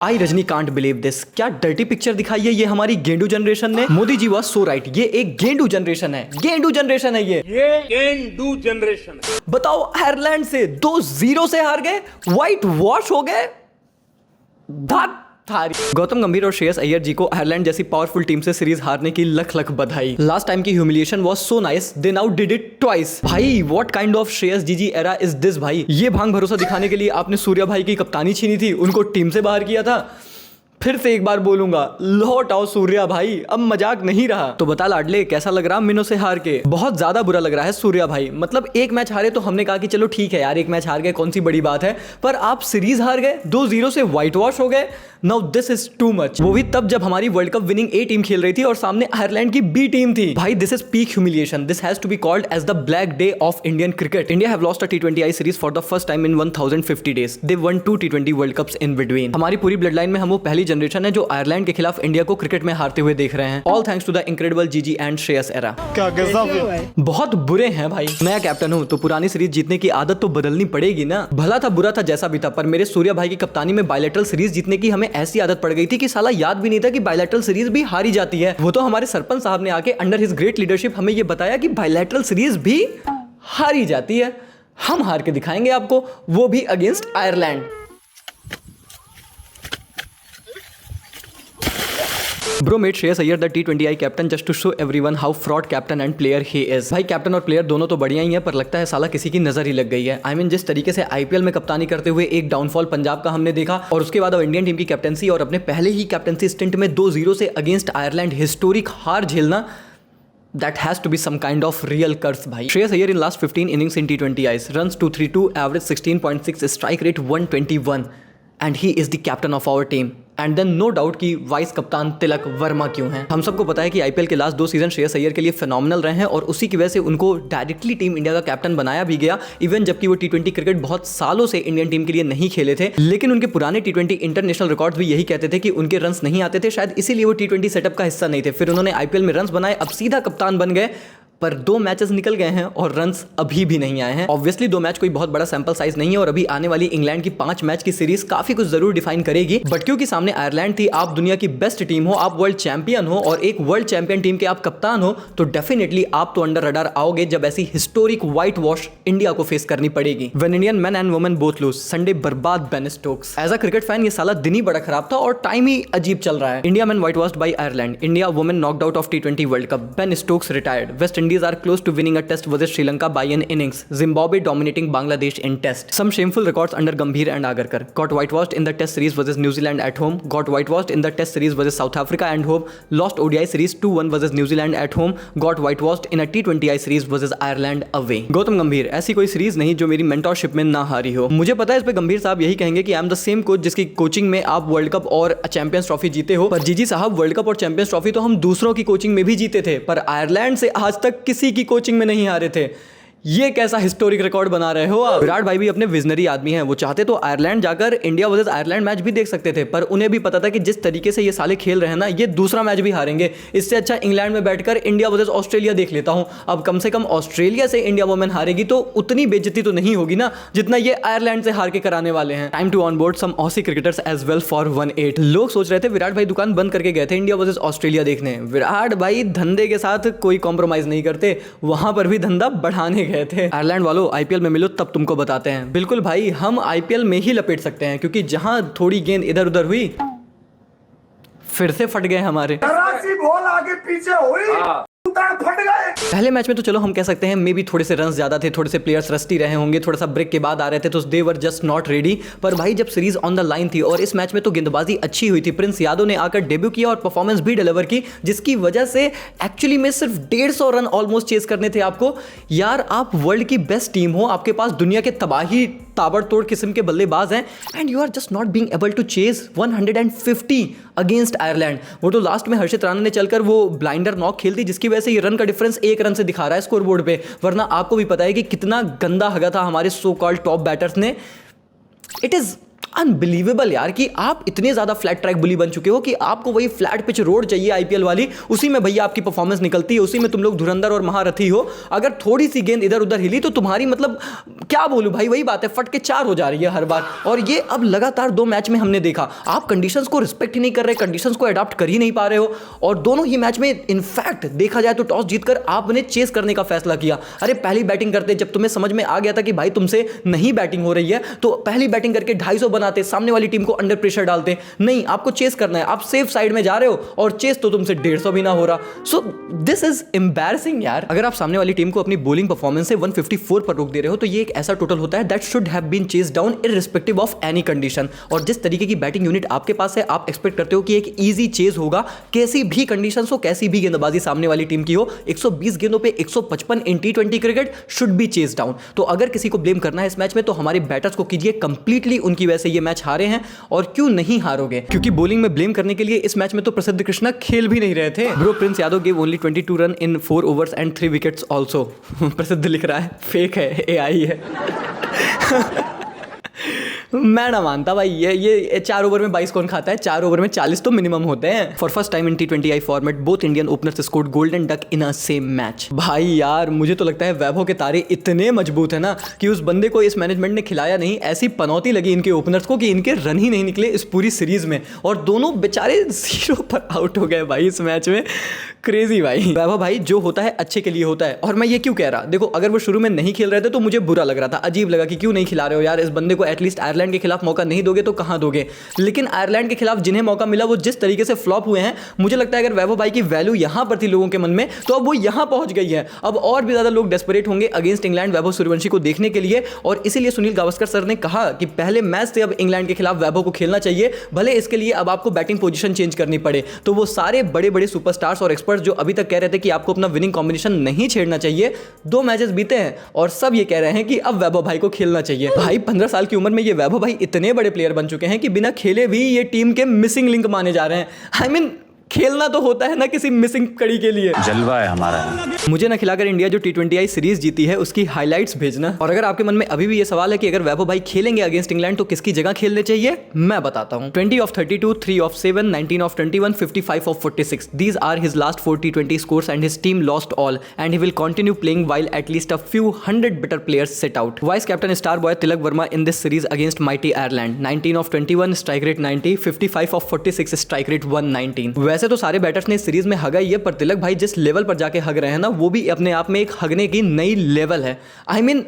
I Rajni can't believe this. क्या dirty picture दिखाई है ये हमारी गेंडू जनरेशन ने। Modi ji was so right, ये एक गेंडू जनरेशन है, गेंडू जनरेशन है ये गेंडू जनरेशन है। बताओ, आयरलैंड से 2-0 से हार गए, व्हाइट वॉश हो गए। गौतम गंभीर और श्रेयस अय्यर जी को आयरलैंड जैसी पावरफुल टीम से सीरीज हारने की लख लख बधाई। लास्ट टाइम की humiliation was so nice, they now did it twice. भाई what kind of Shreyas ji era is this भाई। ये भांग भरोसा दिखाने के लिए आपने सूर्या भाई की कप्तानी छीनी थी, उनको टीम से बाहर किया था। फिर से एक बार बोलूंगा, लौट आओ सूर्या भाई, अब मजाक नहीं रहा। तो बता लाडले, कैसा लग रहा मिनो से हार के? बहुत ज्यादा बुरा लग रहा है सूर्या भाई। मतलब एक मैच हारे तो हमने कहा कि चलो ठीक है यार, एक मैच हार गए, कौन सी बड़ी बात है। पर आप सीरीज हार गए, 2-0 से व्हाइट वॉश हो गए। Now this is too much. वो भी तब जब हमारी वर्ल्ड कप विनिंग ए टीम खेल रही थी और सामने आयरलैंड की बी टीम थी। भाई this is peak humiliation. This has to be called as the black day of Indian cricket. India have lost a T20 I series for the first time in 1050 days. They won 2 T20 world cups in between. हमारी पूरी blood line में हम वो पहली generation है जो Ireland के खिलाफ इंडिया को क्रिकेट में हारते हुए देख रहे हैं। All thanks to the incredible GG and Shreyas era. क्या गजब है। बहुत बुरे हैं भाई। नया कैप्टन हूं तो पुरानी सीरीज जीतने की आदत तो बदलनी पड़ेगी ना। भला था बुरा था जैसा भी था, पर मेरे सूर्या भाई की कप्तानी में बायलैटरल सीरीज जीतने की हमें ऐसी आदत पड़ गई थी कि साला याद भी नहीं था कि बायलैटरल सीरीज भी हारी जाती है। वो तो हमारे सरपंच साहब ने आके अंडर हिज ग्रेट लीडरशिप हमें ये बताया कि बायलैटरल सीरीज भी हारी जाती है। हम हार के दिखाएंगे आपको, वो भी against Ireland. Bro made Shreyas Iyer the T20 I captain just to show everyone how fraud captain and player he is। भाई कैप्टन और प्लेयर दोनों तो बढ़िया ही है, पर लगता है साला किसी की नजर ही लग गई है। I mean, जिस तरीके से आईपीएल में कप्तानी करते हुए एक डाउनफॉल पंजाब का हमने देखा, और उसके बाद अब इंडियन टीम की कैप्टनसी और अपने पहले ही कैप्टनसी स्टिंट में 2-0 से अगेंस्ट आयरलैंड हिस्टोरिक हार झेलना, that has to be some kind of real curse भाई। Shreyas Iyer in last 15 innings in T20 I's, runs 232, average 16.6, strike rate 121, and he is the captain of our team। And then no doubt कि vice कप्तान तिलक वर्मा क्यों हैं। हम सबको पता है कि आईपीएल के लास्ट 2 सीजन श्रेयस अय्यर के लिए फिनोमिनल रहे हैं, और उसी की वजह से उनको डायरेक्टली टीम इंडिया का कैप्टन बनाया भी गया। इवन जबकि वो T20 क्रिकेट बहुत सालों से इंडियन टीम के लिए नहीं खेले थे, लेकिन उनके पुराने T20 इंटरनेशनल रिकॉर्ड्स भी यही कहते थे कि उनके रन्स नहीं आते थे, शायद इसीलिए वो T20 सेटअप का हिस्सा नहीं थे। फिर उन्होंने आईपीएल में रन्स बनाए, अब सीधा कप्तान बन गए, पर 2 मैचेस निकल गए हैं और रन्स अभी भी नहीं आए हैं। ऑब्वियसली 2 मैच कोई बहुत बड़ा सैंपल साइज नहीं है, और अभी आने वाली इंग्लैंड की 5 मैच की सीरीज काफी कुछ जरूर डिफाइन करेगी। बट क्योंकि सामने आयरलैंड थी, आप दुनिया की बेस्ट टीम हो, आप वर्ल्ड चैंपियन हो, और एक वर्ल्ड चैंपियन टीम के आप कप्तान हो, तो डेफिनेटली आप तो अंडर रडार आओगे जब ऐसी हिस्टोरिक व्हाइट वॉश इंडिया को फेस करनी पड़ेगी। When Indian men and women both lose, Sunday बर्बाद Ben Stokes. As a cricket fan ये साला दिन ही बड़ा खराब था और टाइम ही अजीब चल रहा है। India man white washed by Ireland, India women knocked out of T20 world cup, Ben Stokes retired, West Indies are close to winning a test versus Sri Lanka by an innings, Zimbabwe dominating Bangladesh in test, some shameful records under Gambhir and Agarkar, got whitewashed in the test series versus New Zealand at home, got whitewashed in the test series versus South Africa and home, lost ODI series 2-1 versus New Zealand at home, got whitewashed in a T20 I series versus Ireland away। Gautam गंभीर, ऐसी कोई series नहीं जो मेरी mentorship में ना हारी हो। मुझे पता है इस पे गंभीर साहब यही कहेंगे कि I am the same coach जिसकी कोचिंग में आप वर्ल्ड कप और चैंपियंस ट्रॉफी जीते हो, पर जीजी साहब वर्ल्ड कप और चैंपियंस ट्रॉफी तो हम दूसरों की कोचिंग में भी जीते थे, पर आयरलैंड से आज तक किसी की कोचिंग में नहीं हारे थे। ये कैसा हिस्टोरिक रिकॉर्ड बना रहे हो आप? विराट भाई भी अपने विजनरी आदमी हैं, वो चाहते तो आयरलैंड जाकर इंडिया वर्सेस आयरलैंड मैच भी देख सकते थे, पर उन्हें भी पता था कि जिस तरीके से ये साले खेल रहे हैं ना, ये दूसरा मैच भी हारेंगे। इससे अच्छा इंग्लैंड में बैठकर इंडिया वर्सेस ऑस्ट्रेलिया देख लेता हूं। अब कम से कम ऑस्ट्रेलिया से इंडिया वुमेन हारेगी तो उतनी बेइज्जती तो नहीं होगी ना जितना ये आयरलैंड से हार के कराने वाले हैं। Time to onboard some Aussie cricketers as well for 1-8। लोग सोच रहे थे विराट भाई दुकान बंद करके गए थे इंडिया वर्सेस ऑस्ट्रेलिया देखने। विराट भाई धंधे के साथ कोई कॉम्प्रोमाइज नहीं करते, वहां पर भी धंधा बढ़ाने गए थे। आयरलैंड वालों, आईपीएल में मिलो तब तुमको बताते हैं। बिल्कुल भाई, हम आईपीएल में ही लपेट सकते हैं, क्योंकि जहां थोड़ी गेंद इधर उधर हुई फिर से फट गए हमारे। बॉल आगे पीछे हुई, फट गए। पहले मैच में तो चलो हम कह सकते हैं मे बी थोड़े से रन्स ज्यादा थे, थोड़े से प्लेयर्स रस्टी रहे होंगे, थोड़ा सा ब्रेक के बाद आ रहे थे, तो दे वर जस्ट नॉट रेडी। पर भाई जब सीरीज ऑन द लाइन थी और इस मैच में तो गेंदबाजी अच्छी हुई थी, प्रिंस यादव ने आकर डेब्यू किया और परफॉर्मेंस भी डिलीवर की, जिसकी वजह से एक्चुअली में सिर्फ 150 रन ऑलमोस्ट चेस करने थे आपको। यार आप वर्ल्ड की बेस्ट टीम हो, आपके पास दुनिया के तबाही ताबड़तोड़ किस्म के बल्लेबाज हैं, and you are just not being able to chase 150 against Ireland. वो तो लास्ट में हर्षित राणा ने चलकर वो ब्लाइंडर नॉक खेल दी, जिसकी वजह से ये रन का डिफरेंस 1 रन से दिखा रहा है स्कोर बोर्ड पे, वरना आपको भी पता है कि कितना गंदा हगा था हमारे सो कॉल्ड टॉप बैटर्स ने। इट इज अनबिलीवेबल यार कि आप इतने ज्यादा फ्लैट ट्रैक बुली बन चुके हो कि आपको वही फ्लैट पिच रोड चाहिए आईपीएल वाली, उसी में भैया आपकी परफॉर्मेंस निकलती है, उसी में तुम लोग धुरंधर और महारथी हो। अगर थोड़ी सी गेंद इधर उधर हिली तो तुम्हारी मतलब क्या बोलूं भाई, वही बात है, फट के 4 हो जा रही है हर बार। और ये अब लगातार 2 मैच में हमने देखा, आप कंडीशंस को रिस्पेक्ट ही नहीं कर रहे, कंडीशंस को अडॉप्ट कर ही नहीं पा रहे हो। और दोनों ही मैच में इनफैक्ट देखा जाए तो टॉस जीतकर आपने चेस करने का फैसला किया। अरे पहली बैटिंग करते जब तुम्हें समझ में आ गया था कि भाई तुमसे नहीं बैटिंग हो रही है, तो पहली बैटिंग करके 250 बनाते, सामने वाली टीम को अंडर प्रेशर डालते। नहीं, आपको चेस करना है, आप सेफ साइड में जा रहे हो और चेस तो तुमसे 150 भी ना हो रहा। सो दिस इज एम्बैरसिंग यार। अगर आप सामने वाली टीम को अपनी बॉलिंग परफॉर्मेंस से 154 पर रोक दे रहे हो तो ये एक ऐसा टोटल होता है that should have been chased down irrespective of any condition. और जिस तरीके की बैटिंग यूनिट आपके पास है, आप एक्सपेक्ट करते हो कि एक इजी चेज होगा, कैसी भी कंडीशन हो, कैसी भी गेंदबाजी सामने वाली टीम की हो। 120 गेंदों पे 155 इन टी20 cricket should be chase down. तो अगर किसी को ब्लेम करना है इस मैच में तो हमारे बैटर्स को कीजिए कंप्लीटली, उनकी वजह से ये मैच हारे हैं। और क्यों नहीं हारोगे, क्योंकि बॉलिंग में ब्लेम करने के लिए इस मैच में तो प्रसिद्ध कृष्णा खेल भी नहीं रहे थे। Bro Prince Yadav gave only 22 run in 4 overs and 3 wickets also. प्रसिद्ध लिख रहा है, फेक है, एआई है। मैं ना मानता भाई, ये 4 ओवर में 22 कौन खाता है, 4 ओवर में 40 तो मिनिमम होते हैं। For first time in T20I format both Indian openers scored golden duck in a same match. भाई यार मुझे तो लगता है वैभव के तारे इतने मजबूत है ना कि उस बंदे को इस मैनेजमेंट ने खिलाया नहीं। ऐसी पनौती लगी इनके ओपनर्स को कि इनके रन ही नहीं निकले इस पूरी सीरीज में, और दोनों बेचारे 0 पर आउट हो गए भाई इस मैच में। क्रेजी भाई। वैभव भाई जो होता है अच्छे के लिए होता है। और मैं ये क्यों कह रहा, देखो अगर वो शुरू में नहीं खेल रहे थे तो मुझे बुरा लग रहा था, अजीब लगा कि क्यों नहीं खिला रहे हो यार इस बंदे को, एटलीस्ट आयरलैंड के खिलाफ मौका नहीं दोगे तो कहां दोगे। लेकिन आयरलैंड के खिलाफ जिन्हें मौका मिला वो जिस तरीके से फ्लॉप हुए हैं, मुझे लगता है अगर वैभव भाई की वैल्यू यहां पर थी लोगों के मन में तो अब वो यहां पहुंच गई है। अब और भी ज्यादा लोग डेस्परेट होंगे अगेंस्ट इंग्लैंड वैभव सूर्यवंशी को देखने के लिए। और इसीलिए सुनील गावस्कर सर ने कहा कि पहले मैच से अब इंग्लैंड के खिलाफ वैभव को खेलना चाहिए, भले इसके लिए अब आपको बैटिंग पोजीशन चेंज करनी पड़े। तो वो सारे बड़े बड़े सुपरस्टार्स और एक्सपर्ट्स जो अभी तक कह रहे थे कि आपको अपना विनिंग कॉम्बिनेशन नहीं छेड़ना चाहिए, 2 मैचेस बीते हैं और सब ये कह रहे हैं कि अब वैभव भाई को खेलना चाहिए। भाई 15 साल की उम्र में ये वैभव भाई इतने बड़े प्लेयर बन चुके हैं कि बिना खेले भी ये टीम के मिसिंग लिंक माने जा रहे हैं। आई मीन खेलना तो होता है ना किसी मिसिंग कड़ी के लिए। जलवा है हमारा। मुझे ना खिलाकर इंडिया जो T20I सीरीज जीती है उसकी हाइलाइट्स भेजना। और अगर आपके मन में अभी भी ये सवाल है कि अगर वैभव भाई खेलेंगे अगेंस्ट इंग्लैंड तो किसकी जगह खेलने चाहिए, मैं बताता हूं। 20 of 32, 3 of 7, 19 of 21, 55 of 46. These are his last 4 T20 scores and his team lost all and he will continue playing while at least a few hundred better players sit out. Vice captain star boy Tilak Verma in this series against mighty Ireland. 19 of 21, strike rate 90, 55 of 46, strike rate 119. वैसे तो सारे batters ने series में हगा ही है, पर तिलक भाई जिस level पर जाके हग रहे हैं ना वो भी अपने आप में एक हगने की नई लेवल है। आई मीन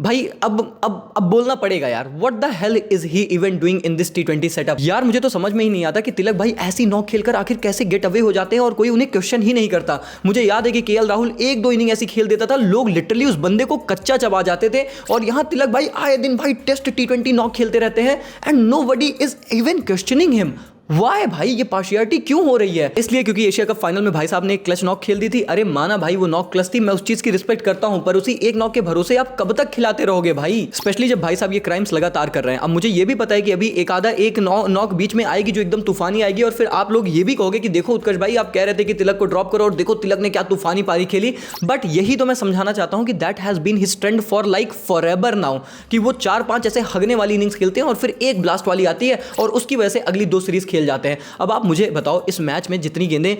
भाई अब बोलना पड़ेगा यार, what the hell is he even doing in this T20 setup. यार मुझे तो समझ में ही नहीं आता कि तिलक भाई ऐसी नॉक खेलकर आखिर कैसे गेट अवे हो जाते हैं और कोई उन्हें क्वेश्चन ही नहीं करता। मुझे याद है कि KL राहुल 1-2 इनिंग ऐसी खेल देता था, लोग लिटरली उस बंदे को कच्चा चबा जाते थे। और यहाँ तिलक भाई आए दिन भाई टेस्ट T20 नॉक खेलते रहते हैं and nobody is even questioning him. Why भाई ये पार्शियलिटी क्यों हो रही है? इसलिए क्योंकि एशिया कप फाइनल में भाई साहब ने एक क्लच नॉक खेल दी थी। अरे माना भाई वो नॉक क्लच थी, मैं उस चीज की रिस्पेक्ट करता हूं, पर उसी एक नॉक के भरोसे आप कब तक खिलाते रहोगे भाई? स्पेशली जब भाई साहब ये क्राइम्स लगातार कर रहे हैं। अब मुझे ये भी पता है कि अभी एक नॉक बीच में आएगी जो एकदम तूफानी आएगी और फिर आप लोग ये भी कहोगे कि देखो उत्कर्ष भाई आप कह रहे थे कि तिलक को ड्रॉप करो और देखो तिलक ने क्या तूफानी पारी खेली। बट यही तो मैं समझाना चाहता हूं कि that has been his trend for like forever now, कि वो 4-5 ऐसे हगने वाली इनिंग्स खेलते हैं और फिर एक ब्लास्ट वाली आती है और उसकी वजह से अगली 2 सीरीज खेल जाते हैं। अब आप मुझे बताओ इस मैच में जितनी गेंदें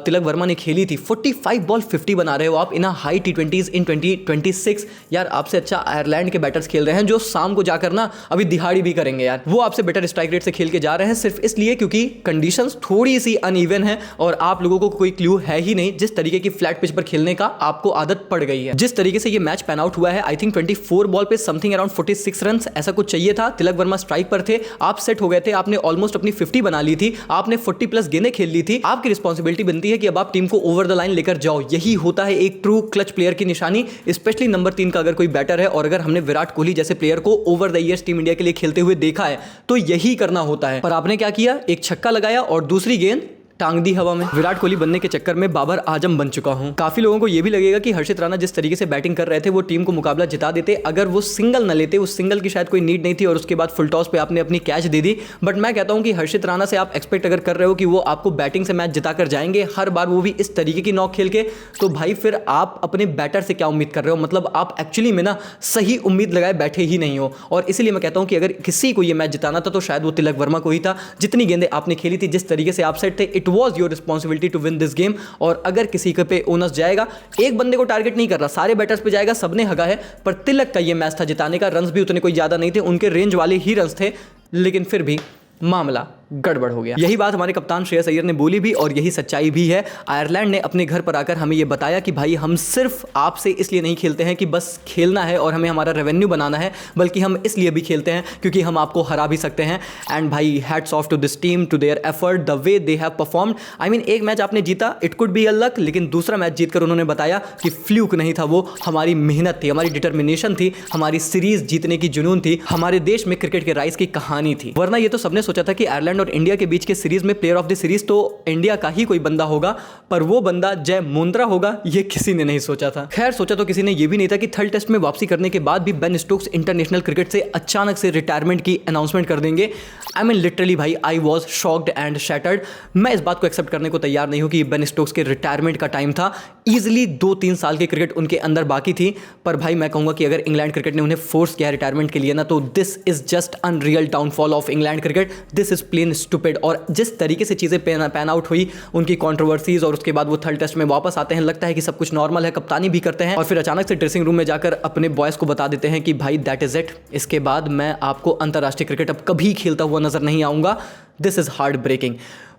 तिलक वर्मा ने खेली थी, 45 बॉल 50 बना रहे हो आप इन हाई T20s इन 2026। यार आपसे अच्छा आयरलैंड के बैटर्स खेल रहे हैं जो शाम को जाकर ना अभी दिहाड़ी भी करेंगे यार। वो आपसे बेटर स्ट्राइक रेट से खेल के जा रहे हैं सिर्फ इसलिए क्योंकि कंडीशंस थोड़ी सी अनइवन है और आप लोगों को कोई क्लू है ही नहीं जिस तरीके की फ्लैट पिच पर खेलने का आपको आदत पड़ गई है। जिस तरीके से ये मैच पैन आउट हुआ है, आई थिंक 24 बॉल पे समथिंग अराउंड 46 रन ऐसा कुछ चाहिए था। तिलक वर्मा स्ट्राइक पर थे, आप सेट हो गए थे, आपने ऑलमोस्ट अपनी 50 बना ली थी, आपने 40+ गेंदें खेल ली थी। आपकी रिस्पांसिबिलिटी बनती है कि अब आप टीम को ओवर द लाइन लेकर जाओ। यही होता है एक ट्रू क्लच प्लेयर की निशानी, स्पेशली नंबर 3 का अगर कोई बैटर है। और अगर हमने विराट कोहली जैसे प्लेयर को over the years team India के लिए खेलते हुए देखा है तो यही करना होता है। पर आपने क्या किया, एक छक्का लगाया और दूसरी गेंद टांग दी हवा में। विराट कोहली बनने के चक्कर में बाबर आजम बन चुका हूं। काफी लोगों को यह भी लगेगा कि हर्षित राणा जिस तरीके से बैटिंग कर रहे थे वो टीम को मुकाबला जिता देते अगर वो सिंगल न लेते। उस सिंगल की शायद कोई नीड नहीं थी और उसके बाद फुल टॉस पे आपने अपनी कैच दे दी। बट मैं कहता हूं कि हर्षित राणा से आप एक्सपेक्ट अगर कर रहे हो कि वो आपको बैटिंग से मैच जिता कर जाएंगे हर बार, वो भी इस तरीके की नॉक खेल के, तो भाई फिर आप अपने बैटर से क्या उम्मीद कर रहे हो? मतलब आप एक्चुअली में ना सही उम्मीद लगाए बैठे ही नहीं हो। और इसीलिए मैं कहता हूं कि अगर किसी को ये मैच जिताना था तो शायद वो तिलक वर्मा को ही था। जितनी गेंदें आपने खेली थी, जिस तरीके से आप सेट थे, it was your responsibility to win this game. और अगर किसी के पे ओनस जाएगा, एक बंदे को टारगेट नहीं कर रहा, सारे बैटर्स पे जाएगा, सबने हगा है, पर तिलक का ये मैच था जिताने का। रन्स भी उतने कोई ज्यादा नहीं थे, उनके रेंज वाले ही रन्स थे, लेकिन फिर भी मामला गड़बड़ हो गया। यही बात हमारे कप्तान श्रेयस अय्यर ने बोली भी और यही सच्चाई भी है। आयरलैंड ने अपने घर पर आकर हमें यह बताया कि भाई हम सिर्फ आपसे इसलिए नहीं खेलते हैं कि बस खेलना है और हमें हमारा रेवेन्यू बनाना है, बल्कि हम इसलिए भी खेलते हैं क्योंकि हम आपको हरा भी सकते हैं। एंड भाई hats off to this team, to their effort, the way they have performed. I mean एक मैच आपने जीता, it could be a luck, लेकिन दूसरा मैच जीतकर उन्होंने बताया कि फ्लूक नहीं था, वो हमारी मेहनत थी, हमारी डिटर्मिनेशन थी, हमारी सीरीज जीतने की जुनून थी, हमारे देश में क्रिकेट के राइज की कहानी थी। वरना ये तो सबने सोचा था कि आयरलैंड और इंडिया के बीच के सीरीज में प्लेयर ऑफ द सीरीज तो इंडिया का ही कोई बंदा होगा, पर वो बंदा जय मुंद्रा होगा ये किसी ने नहीं सोचा था। खैर सोचा तो किसी ने ये भी नहीं था कि थर्ड टेस्ट में वापसी करने के बाद भी बेन स्टोक्स इंटरनेशनल क्रिकेट से अचानक से रिटायरमेंट की अनाउंसमेंट कर देंगे। आई मीन लिटरली भाई I was shocked and shattered. मैं इस बात को एक्सेप्ट करने को तैयार नहीं हूं कि बेन स्टोक्स के रिटायरमेंट का टाइम था। ईजिली 2-3 साल की क्रिकेट उनके अंदर बाकी थी, पर भाई मैं कहूंगा कि अगर इंग्लैंड क्रिकेट ने उन्हें फोर्स किया रिटायरमेंट के लिए ना, तो this is just unreal downfall of England cricket. This is plain stupid. और जिस तरीके से चीज़ें पैन आउट हुई, उनकी कंट्रोवर्सीज, और उसके बाद वो थर्ड टेस्ट में वापस आते हैं, लगता है कि सब कुछ नॉर्मल है, कप्तानी भी करते हैं, और फिर अचानक से ड्रेसिंग रूम में जाकर अपने बॉयज़ को बता देते हैं कि भाई दैट इज इट, इसके बाद मैं आपको अंतर्राष्ट्रीय क्रिकेट अब कभी खेलता हुआ नजर नहीं आऊंगा। This is heartbreaking.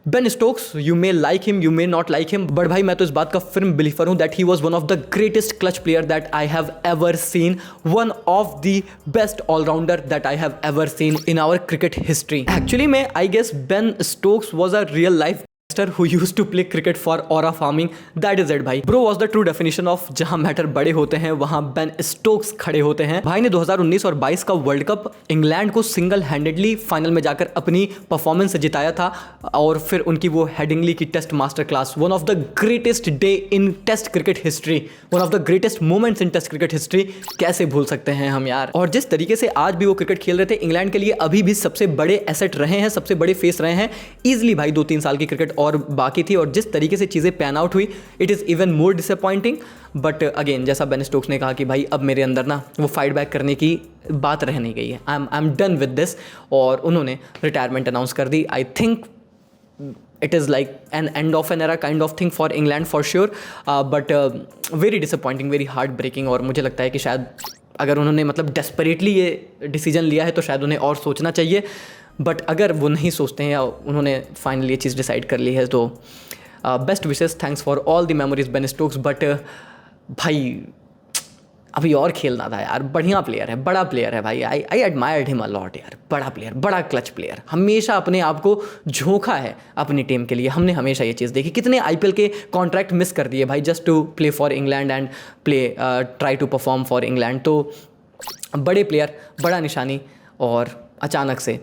Ben Stokes, you may like him, you may not like him, but भाई मैं तो इस बात का फिर्म बिलीवर हूं that he was one of the greatest clutch player that I have ever seen, one of the best allrounder that I have ever seen in our cricket history. Actually में I guess Ben Stokes was a real life who used to play cricket for aura farming. That is it भाई। Bro was the true definition of जहां matter बड़े होते हैं वहां Ben Stokes खड़े होते हैं। भाई ने 2019 और 22 का वर्ल्ड कप इंग्लैंड को सिंगल हैंडेडली फाइनल में जाकर अपनी परफॉर्मेंस से जिताया था, और फिर उनकी वो हेडिंगली की test master class, one of the greatest day in test cricket history, one of the greatest moments in test cricket history, कैसे भूल सकते हैं हम यार। और जिस तरीके से आज भी वो क्रिकेट खेल रहे थे, इंग्लैंड के लिए अभी भी सबसे बड़े एसेट रहे हैं, सबसे बड़े फेस रहे हैं। ईजिली भाई 2-3 साल की क्रिकेट और बाकी थी, और जिस तरीके से चीज़ें पैन आउट हुई, it is even more disappointing. But again जैसा बेन स्टोक्स ने कहा कि भाई अब मेरे अंदर ना वो फाइट बैक करने की बात रह नहीं गई है, I am done with this, और उन्होंने रिटायरमेंट अनाउंस कर दी। I think it is like an end of an era kind of thing for England for sure, but very disappointing, very heart breaking। और मुझे लगता है कि शायद अगर उन्होंने मतलब डेस्परेटली ये डिसीजन लिया है तो शायद उन्हें और सोचना चाहिए, बट अगर वो नहीं सोचते हैं या उन्होंने फाइनली ये चीज़ डिसाइड कर ली है तो best wishes, thanks for all the memories Ben Stokes. But भाई अभी और खेलना था यार, बढ़िया प्लेयर है, बड़ा प्लेयर है भाई, आई एडमायर्ड हिम अ लॉट यार, बड़ा प्लेयर, बड़ा क्लच प्लेयर, हमेशा अपने आप को झोंका है अपनी टीम के लिए। हमने हमेशा ये चीज़ देखी, कितने आईपीएल के कॉन्ट्रैक्ट मिस कर दिए भाई just to play for England and play try to perform for England. तो बड़े प्लेयर, बड़ा निशानी, और अचानक से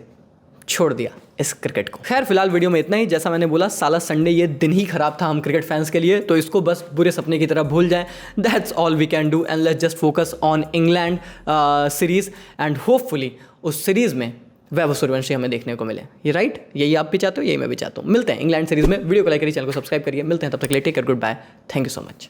छोड़ दिया इस क्रिकेट को। खैर फिलहाल वीडियो में इतना ही। जैसा मैंने बोला, साला संडे ये दिन ही खराब था हम क्रिकेट फैंस के लिए, तो इसको बस बुरे सपने की तरह भूल जाएं। That's all we can do, and let's just focus on England series, and hopefully उस सीरीज में वैभव सूर्यवंशी हमें देखने को मिले। ये राइट, यही आप भी चाहते हो, यही मैं भी चाहता हूँ। मिलते हैं इंग्लैंड सीरीज में। वीडियो को लाइक करिए, चैनल को सब्सक्राइब करिए। मिलते हैं, तब तक के लिए take care, goodbye, thank you so much.